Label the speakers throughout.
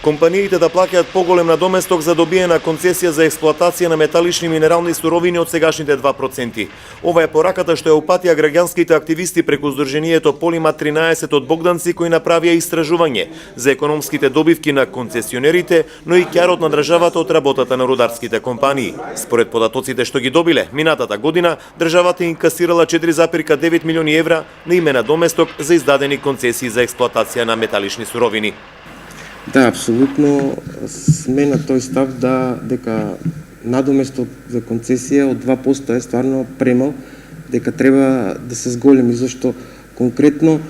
Speaker 1: Компаниите да плаќаат поголем надоместок за добиена концесија за експлоатација на металични минерални суровини од сегашните 2%. Ова е пораката што ја упатија граѓанските активисти преку Сдруженијето Полима 13 од Богданци, кои направија истражување за економските добивки на концесионерите, но и ќарот на државата од работата на рударските компании. Според податоците што ги добиле, минатата година државата инкасирала 4,9 милиони евра на име надоместок за издадени концесии за експлоатација на металични суровини.
Speaker 2: Да, апсолутно сме на тој став дека надоместок за концесија од 2% е стварно премал, дека треба да се зголеми, зашто конкретно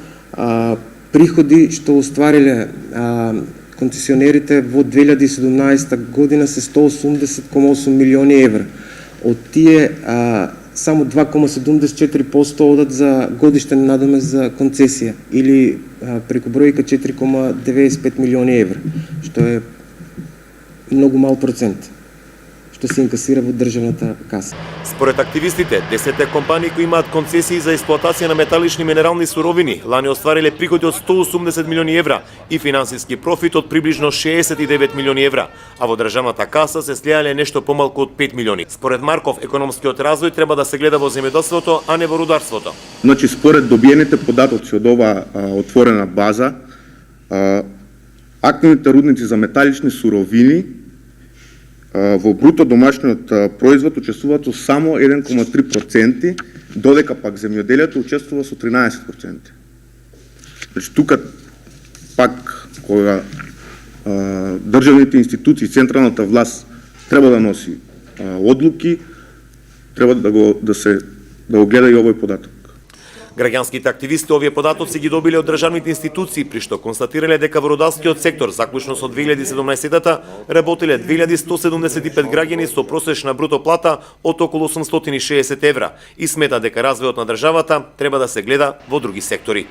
Speaker 2: приходи што оствариле концесионерите во 2017 година се 180,8 милиони евра. Од тие само 2,74% одат за годишен надомест за концесија или преку бројка 4,95 милиони евра, што е многу мал процент што се инкасира во државната каса.
Speaker 1: Според активистите, 10 компании кои имаат концесии за експлоатација на металични минерални суровини лани оствариле приходи од 180 милиони евра и финансиски профит од приближно 69 милиони евра, а во државната каса се слеале нешто помалку од 5 милиони. Според Марков, економскиот развој треба да се гледа во земјоделството, а не во рударството.
Speaker 3: Значи, според добиените податоци од оваа отворена база, активните рудници за металични суровини во бруто домашниот производ учествуваат со само 1,3%, додека пак земјоделието учествува со 13%. Значи, тука пак кога државните институции, централната власт треба да носи одлуки, треба да го гледа и овој податок.
Speaker 1: Граѓанските активисти овие податоци ги добиле од државните институции, при што констатирале дека во рударскиот сектор, заклучно со 2017-та, работеле 2175 граѓани со просечна бруто плата од околу 860 евра и смета дека развојот на државата треба да се гледа во други сектори.